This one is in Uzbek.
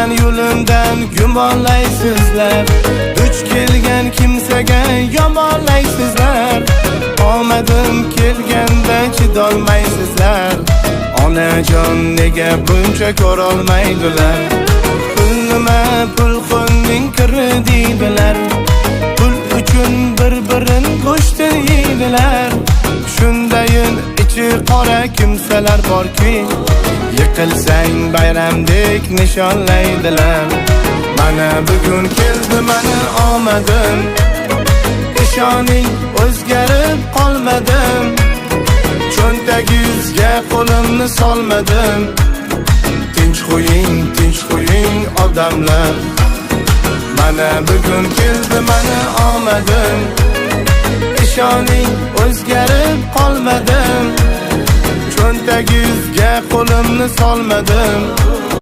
Yurgan yo'limdan gumonlaysizlar, duch kelgan kimsaga yomonlaysizlar. Omadim kelganda chidolmaysizlar. Onajon nega buncha ko'rolmaydilar? Pul nima, pul xunning kiri deydilar. Pul uchun bir-birin go'shtni yeydilar. Shundayin ichi qora kimsalar borki, yiqilsang bayramdek nishonlaydilar. Mana bugun keldi mani omadim, ishoning o'zgarib qolmadim. Cho'ntagingizga qo'limni solmadim. Tinch qo'ying odamlar. Mana bugun keldi mani omadim, ishoning o'zgarib qolmadim. Cho'ntagingizga qo'limni solmadim.